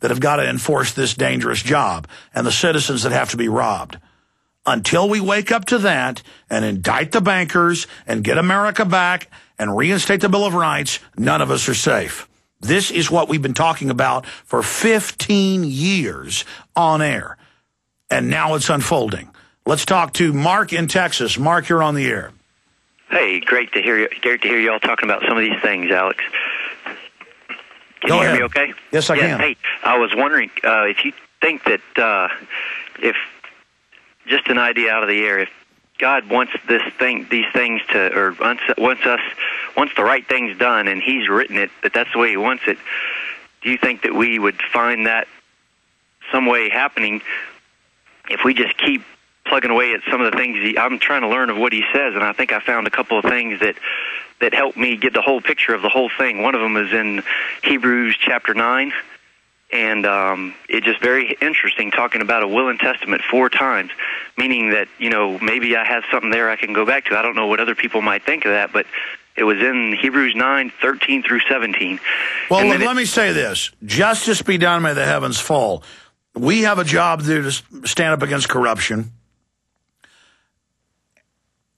that have got to enforce this dangerous job and the citizens that have to be robbed. Until we wake up to that and indict the bankers and get America back and reinstate the Bill of Rights, none of us are safe. This is what we've been talking about for 15 years on air, and now it's unfolding. Let's talk to Mark in Texas. Mark, you're on the air. Hey, great to hear you. Great to hear you all talking about some of these things, Alex. Can you hear me okay? Yes, I can. Hey, I was wondering if you think that if, just an idea out of the air, if God wants these things to, or wants the right things done, and He's written it, that that's the way He wants it, do you think that we would find that some way happening if we just keep plugging away at some of the things I'm trying to learn of what He says, and I think I found a couple of things that helped me get the whole picture of the whole thing. One of them is in Hebrews chapter 9, and it's just very interesting talking about a will and testament 4 times, meaning that, maybe I have something there I can go back to. I don't know what other people might think of that, but it was in Hebrews 9, 13 through 17. Well, let me say this. Justice be done, may the heavens fall. We have a job to do to stand up against corruption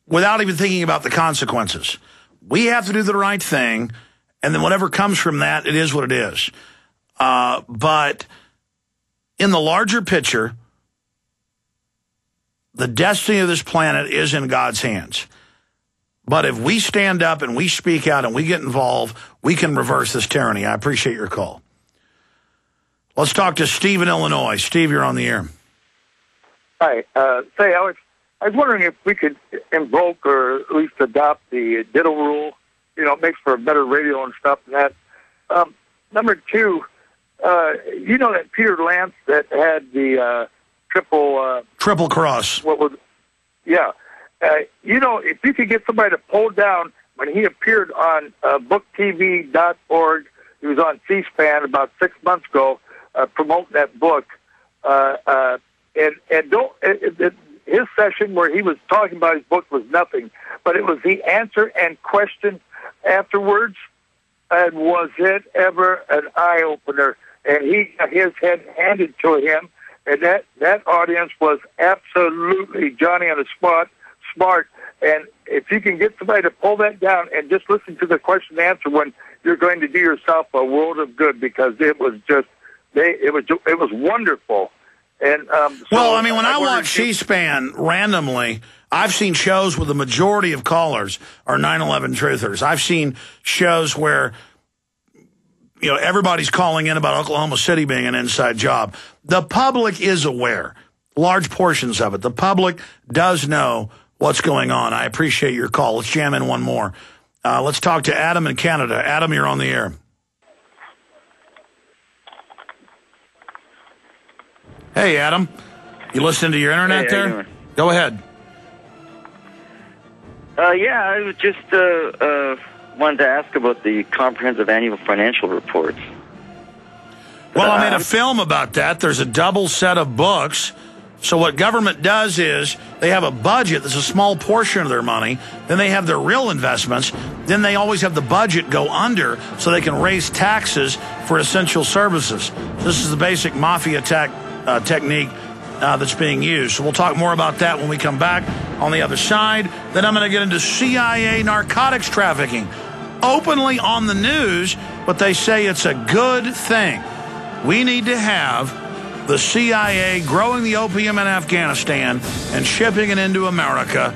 without even thinking about the consequences. We have to do the right thing, and then whatever comes from that, it is what it is. But in the larger picture, the destiny of this planet is in God's hands. But if we stand up and we speak out and we get involved, we can reverse this tyranny. I appreciate your call. Let's talk to Steve in Illinois. Steve, you're on the air. Hi. Say, Alex, I was wondering if we could invoke or at least adopt the diddle rule. It makes for a better radio and stuff and that. Number 2, that Peter Lance that had the triple cross. What was? Yeah. If you could get somebody to pull down when he appeared on booktv.org, he was on C-SPAN about 6 months ago promoting that book, his session where he was talking about his book was nothing, but it was the answer and question afterwards, and was it ever an eye-opener? And he got his head handed to him, and that audience was absolutely Johnny on the spot, smart. And if you can get somebody to pull that down and just listen to the question and answer when you're going to do yourself a world of good, because it was just, it was wonderful. And when I watch C-SPAN randomly, I've seen shows where the majority of callers are 9/11 truthers. I've seen shows where everybody's calling in about Oklahoma City being an inside job. The public is aware, large portions of it. The public does know what's going on. I appreciate your call. Let's jam in one more. Let's talk to Adam in Canada. Adam, you're on the air. Hey, Adam. You listening to your internet there? Go ahead. I was just wanted to ask about the comprehensive annual financial reports. Well, I made a film about that. There's a double set of books. So what government does is they have a budget that's a small portion of their money. Then they have their real investments. Then they always have the budget go under so they can raise taxes for essential services. This is the basic mafia technique that's being used. So we'll talk more about that when we come back on the other side. Then I'm going to get into CIA narcotics trafficking. Openly on the news, but they say it's a good thing. We need to have the CIA growing the opium in Afghanistan and shipping it into America.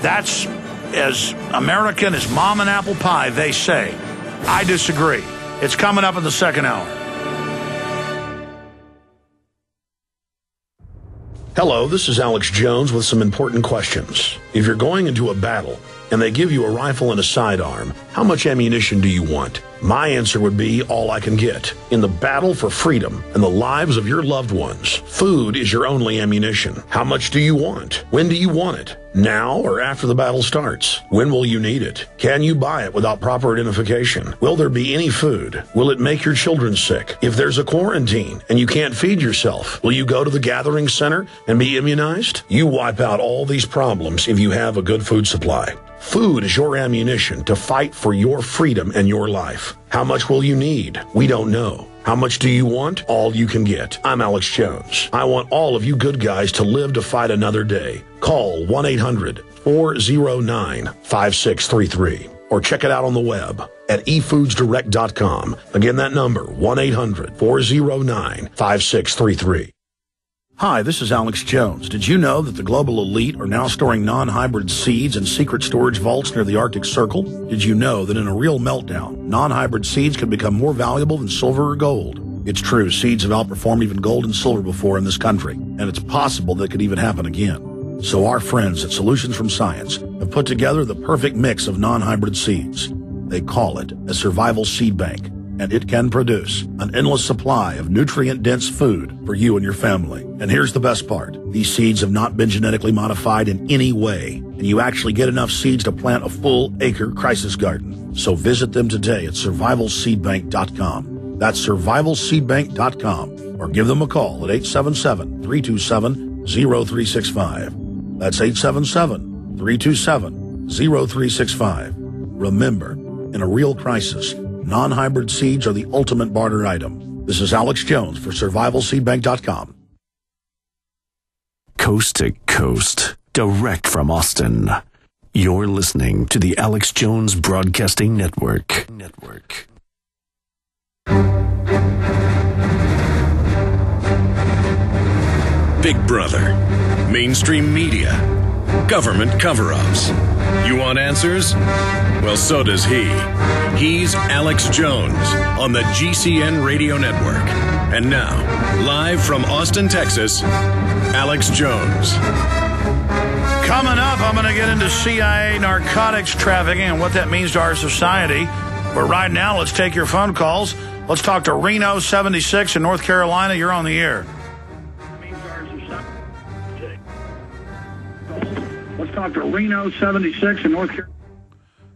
That's as American as mom and apple pie, they say. I disagree. It's coming up in the second hour. Hello, this is Alex Jones with some important questions. If you're going into a battle and they give you a rifle and a sidearm, how much ammunition do you want? My answer would be all I can get. In the battle for freedom and the lives of your loved ones, food is your only ammunition. How much do you want? When do you want it? Now or after the battle starts? When will you need it? Can you buy it without proper identification? Will there be any food? Will it make your children sick? If there's a quarantine and you can't feed yourself, will you go to the gathering center and be immunized? You wipe out all these problems if you have a good food supply. Food is your ammunition to fight for your freedom and your life. How much will you need? We don't know. How much do you want? All you can get. I'm Alex Jones. I want all of you good guys to live to fight another day. Call 1-800-409-5633 or check it out on the web at efoodsdirect.com. Again, that number, 1-800-409-5633. Hi, this is Alex Jones. Did you know that the global elite are now storing non-hybrid seeds in secret storage vaults near the Arctic Circle? Did you know that in a real meltdown, non-hybrid seeds can become more valuable than silver or gold? It's true, seeds have outperformed even gold and silver before in this country, and it's possible that could even happen again. So our friends at Solutions from Science have put together the perfect mix of non-hybrid seeds. They call it a survival seed bank, and it can produce an endless supply of nutrient-dense food for you and your family. And here's the best part. These seeds have not been genetically modified in any way, and you actually get enough seeds to plant a full-acre crisis garden. So visit them today at survivalseedbank.com. That's survivalseedbank.com, or give them a call at 877-327-0365. That's 877-327-0365. Remember, in a real crisis, non-hybrid seeds are the ultimate barter item. This is Alex Jones for survivalseedbank.com. Coast to coast, direct from Austin. You're listening to the Alex Jones Broadcasting Network. Big Brother, mainstream media, government cover-ups. You want answers? Well, so does he. He's Alex Jones on the GCN Radio Network. And now, live from Austin, Texas, Alex Jones. Coming up, I'm going to get into CIA narcotics trafficking and what that means to our society. But right now, let's take your phone calls. Let's talk to Reno 76 in North Carolina. You're on the air. Let's talk to Reno 76 in North Carolina.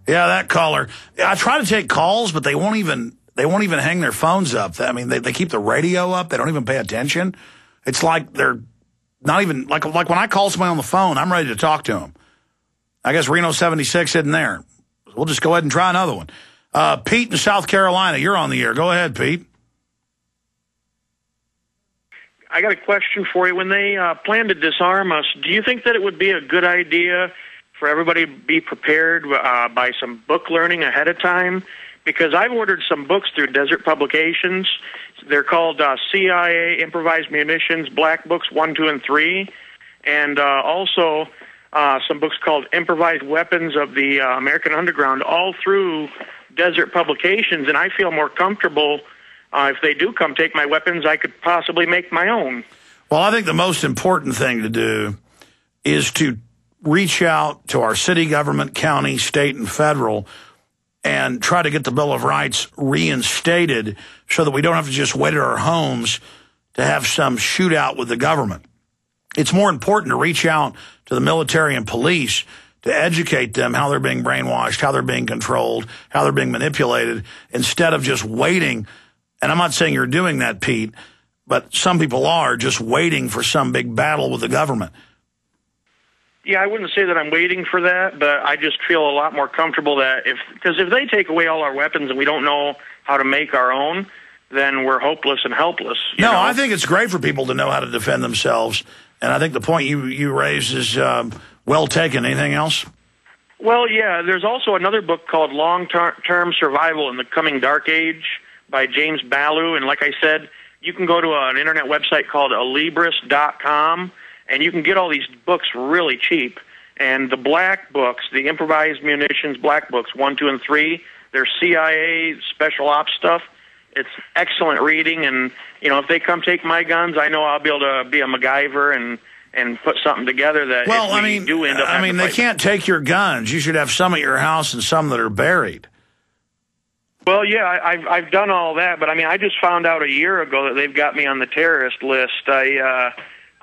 Yeah, that caller. I try to take calls, but they won't even hang their phones up. I mean, they keep the radio up. They don't even pay attention. It's like they're not even, like when I call somebody on the phone, I'm ready to talk to them. I guess Reno 76 isn't there. We'll just go ahead and try another one. Pete in South Carolina, you're on the air. Go ahead, Pete. I got a question for you. When they plan to disarm us, do you think that it would be a good idea for everybody to be prepared by some book learning ahead of time? Because I've ordered some books through Desert Publications. They're called CIA Improvised Munitions Black Books 1, 2, and 3, and also some books called Improvised Weapons of the American Underground, all through Desert Publications, and I feel more comfortable if they do come take my weapons, I could possibly make my own. Well, I think the most important thing to do is to reach out to our city government, county, state, and federal, and try to get the Bill of Rights reinstated so that we don't have to just wait at our homes to have some shootout with the government. It's more important to reach out to the military and police to educate them how they're being brainwashed, how they're being controlled, how they're being manipulated, instead of just waiting. And I'm not saying you're doing that, Pete, but some people are just waiting for some big battle with the government. Yeah, I wouldn't say that I'm waiting for that, but I just feel a lot more comfortable that because if they take away all our weapons and we don't know how to make our own, then we're hopeless and helpless. You know? I think it's great for people to know how to defend themselves, and I think the point you raised is well taken. Anything else? Well, yeah, there's also another book called Long-Term Survival in the Coming Dark Age by James Bailout, and like I said, you can go to an internet website called alibris.com, and you can get all these books really cheap. And the black books, the Improvised Munitions Black Books 1, 2, and 3, they're CIA special ops stuff. It's excellent reading, and if they come take my guns, I know I'll be able to be a MacGyver and put something together that do end up. They can't take your guns. You should have some at your house and some that are buried. Well, yeah, I've done all that, but I just found out a year ago that they've got me on the terrorist list.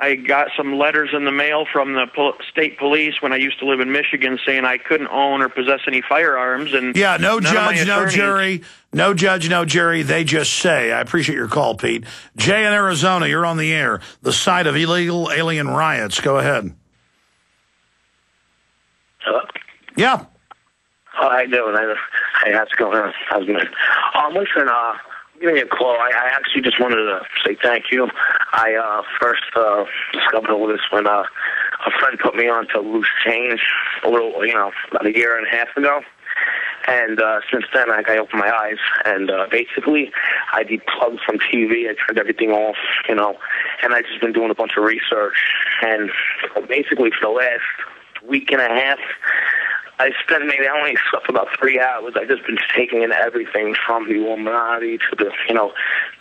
I got some letters in the mail from the state police when I used to live in Michigan saying I couldn't own or possess any firearms. And yeah, no judge, no jury. No judge, no jury. They just say. I appreciate your call, Pete. Jay in Arizona, you're on the air. The site of illegal alien riots. Go ahead. Hello? Yeah. How you doing? Hey, how's it going? How's it going? Listen, giving you a call. I actually just wanted to say thank you. I first discovered all this when a friend put me on to Loose Change about a year and a half ago. And since then, I opened my eyes, and basically, I deplugged from TV. I turned everything off, and I've just been doing a bunch of research. And basically, for the last week and a half, I only slept about 3 hours. I've just been taking in everything from the Illuminati to the,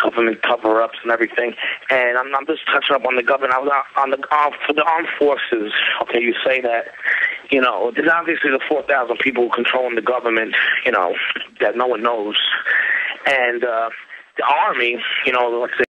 government cover-ups and everything. And I'm just touching up on the government. I was for the armed forces. Okay, you say that. There's obviously the 4,000 people controlling the government, that no one knows. And the Army, let's say,